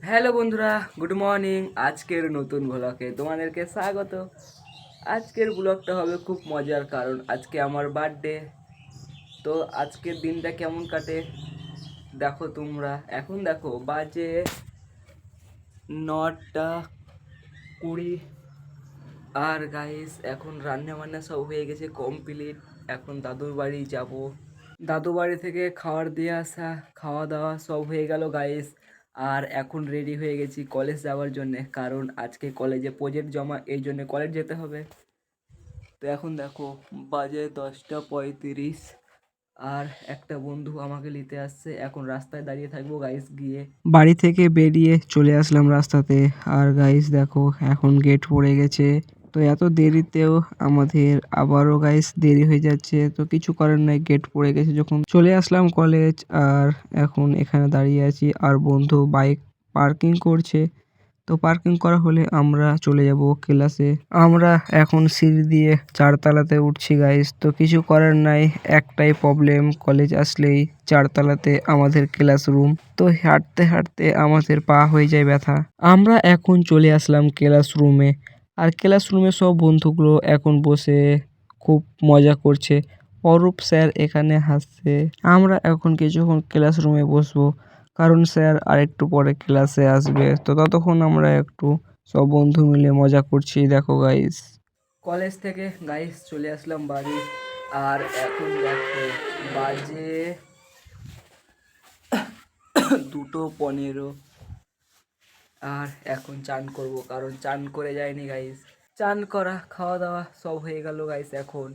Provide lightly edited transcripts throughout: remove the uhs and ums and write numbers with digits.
Hello বন্ধুরা, good morning. আজকের নতুন ব্লগে তোমাদেরকে স্বাগত। আজকের ব্লগটা হবে খুব মজার, কারণ আজকে আমার বার্থডে। তো আজকের দিনটা কেমন কাটে দেখো তোমরা। এখন দেখো বাজে 9টা 20। আর গাইস এখন রান্না বান্না সব হয়ে গেছে কমপ্লিট। এখন দাদুর বাড়ি যাব। দাদু বাড়ি থেকে খাবার দিয়ে আসা, খাওয়া দাওয়া সব হয়ে গেল গাইস। আর এখন রেডি হয়ে গেছি কলেজ যাওয়ার জন্যে, কারণ আজকে কলেজে প্রজেক্ট জমা, এই জন্য কলেজ যেতে হবে। তো এখন দেখো বাজে 10টা 35। আর একটা বন্ধু আমাকে নিতে আসছে, এখন রাস্তায় দাঁড়িয়ে থাকবো গাইস। গিয়ে বাড়ি থেকে বেরিয়ে চলে আসলাম রাস্তাতে। আর গাইস দেখো এখন গেট পড়ে গেছে। তো এত দেরিতেও আমাদের আবারও গাইস দেরি হয়ে যাচ্ছে, তো কিছু করার নাই, গেট পড়ে গেছে যখন চলে আসলাম কলেজ। আর এখন এখানে দাঁড়িয়ে আছি, আর বন্ধু বাইক পার্কিং করছে। তো পার্কিং করা হলে আমরা চলে যাব ক্লাসে। আমরা এখন সিঁড়ি দিয়ে 4তলাতে উঠছি গাইস। তো কিছু করার নাই, একটাই প্রবলেম, কলেজ আসলেই 4তলাতে আমাদের ক্লাসরুম। তো হাঁটতে হাঁটতে আমাদের পা হয়ে যায় ব্যথা। আমরা এখন চলে আসলাম ক্লাসরুমে। আর ক্লাসরুমে সব বন্ধুগুলো এখন বসে খুব মজা করছে। অরূপ স্যার এখানে হাসছে। আমরা এখন কিছুক্ষণ ক্লাসরুমে বসবো, কারণ স্যার আরেকটু পরে ক্লাসে আসবে। তো ততক্ষণ আমরা একটু সব বন্ধু মিলে মজা করছি। দেখো গাইস, কলেজ থেকে গাইস চলে আসলাম বাড়ি। আর এখন দেখো বাজে 2:15। আর এখন চান করব, কারণ চান করে যায়নি গাইস। চান করা, খাওয়া দাওয়া সব হয়ে গেল গাইস এখন।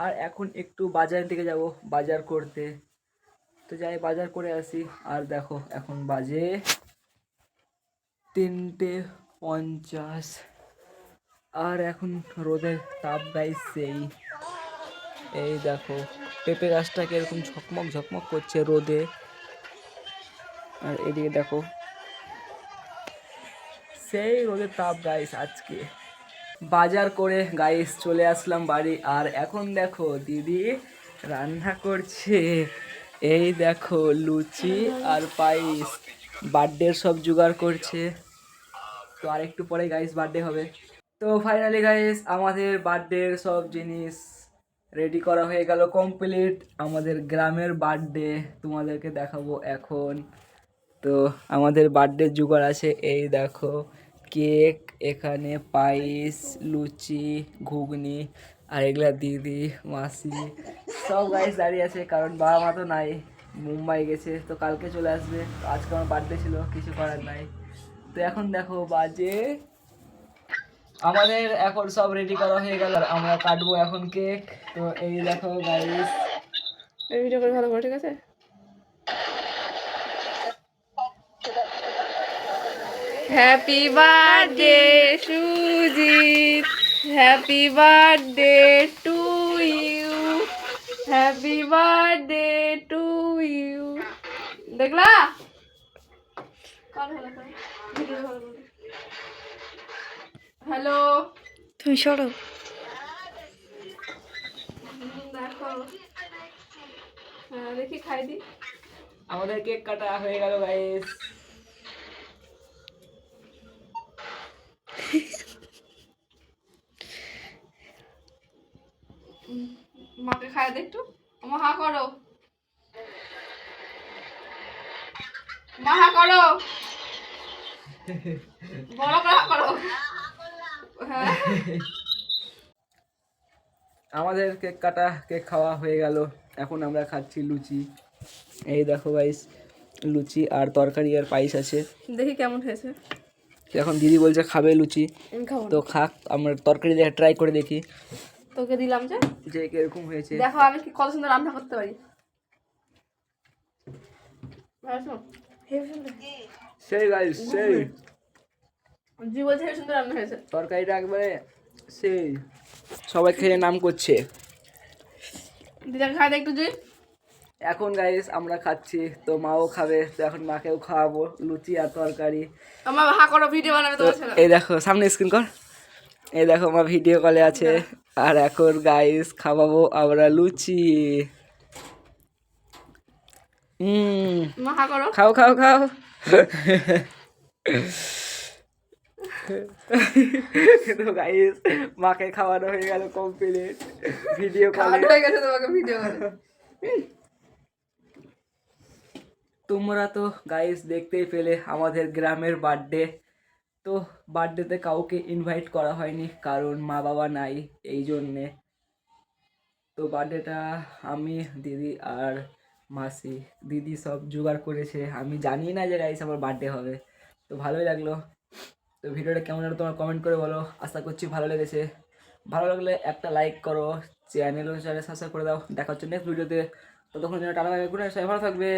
আর এখন একটু বাজারের দিকে যাব, বাজার করতে। তো যাই বাজার করে আসি। আর দেখো এখন বাজে 3:50। আর এখন রোদের তাপ গাইস সেই। এই দেখো পেঁপে গাছটাকে এরকম ঝকমক ঝকমক করছে রোদে। আর এদিকে দেখো সেই রোদের তাপ গাইস। আজকে বাজার করে গাইস চলে আসলাম বাড়ি। আর এখন দেখো দিদি রান্না করছে। এই দেখো লুচি আর পায়েস, বার্থডের সব জোগাড় করছে। তো আর একটু পরে গাইস বার্থডে হবে। তো ফাইনালি গাইস আমাদের বার্থডের সব জিনিস রেডি করা হয়ে গেল কমপ্লিট। আমাদের গ্রামের বার্থডে তোমাদেরকে দেখাবো এখন। তো আমাদের বার্থডে জোগাড় আছে, এই দেখো কেক, এখানে পায়েস, লুচি, ঘুগনি। আর এগুলা দিদি, মাসি সব গাইস দাঁড়িয়ে আছে, কারণ বাবা মা তো নাই, মুম্বাই গেছে। তো কালকে চলে আসবে। তো আজকে আমার বার্থডে ছিল, কিছু করার নাই। তো এখন দেখো বাজে, আমাদের এখন সব রেডি করা হয়ে গেল, আর আমরা কাটবো এখন কেক। তো এই দেখো গাইস, এই ভিডিও করে ভালো করে, ঠিক আছে? Happy birthday Sujit, happy birthday to you, happy birthday to you. দেখলা? হ্যালো, তুমি সরো। দেখো, হ্যাঁ দেখি খাই দি। আমাদের কেক কাটা হয়ে গেল গাইস। মাকে খাই দে একটু। মা হা করো, মা হা করো, বড় করে হা করো। হ্যাঁ আমাদের কেক কাটা, কেক খাওয়া হয়ে গেল। এখন আমরা খাচ্ছি লুচি। এই দেখো গাইস, লুচি আর তরকারি আর পায়েস আছে। দেখি কেমন হয়েছে। এখন দিদি বলছে খাবে লুচি, আমি খাবো তো না। খাক। আমরা তরকারি দিয়ে ট্রাই করে দেখি তোকে দিলাম যে, যে কিরকম হয়েছে। দেখো আমি কি কত সুন্দর রান্না করতে পারি। সেই গাইস সেই, জি বলছে হেবি সুন্দর রান্না হয়েছে। তরকারিটা একবারে সেই, সবাই খেয়ে নাম করছে। দিদাকে খাই দে একটু জুই। এখন গাইস আমরা খাচ্ছি, তো মাও খাবে। তো এখন মাকেও খাওয়াবো লুচি আর তরকারি। আমার হা করো, ভিডিও বানাবে তো তোমার ছেলে। এই দেখো সামনে স্ক্রিন কর, এই দেখো মা ভিডিও কলে আছে। আর এখন গাইস খাওয়াবো আমরা লুচি। মা হা করো। খাও খাও খাও। তো গাইস মাকে খাওয়ানো হয়ে গেল কমপ্লিট ভিডিও কলে। খাওয়ানো হয়ে গেছে তোমাকে ভিডিও করে। তোমরা তো গাইস দেখতেই পেলে আমাদের গ্রামের বার্থডে। তো বার্থডেতে কাউকে ইনভাইট করা হয়নি কারণ মা বাবা নাই এই জন্যে। তো বার্থডেটা আমি দিদি আর মাসি দিদি সব জোগাড় করেছে, আমি জানি না যে গাইস আমার বার্থডে হবে। তো ভালোই লাগলো। তো ভিডিওটা কেমন লাগলো তোমার কমেন্ট করে বলো, আশা করছি ভালো লেগেছে। ভালো লাগলে একটা লাইক করো, চ্যানেল সাবস্ক্রাইব করে দাও। দেখা হচ্ছে নেক্সট ভিডিওতে। ততক্ষণ জন্য tata bye bye, good night, সবাই ভালো থাকবে।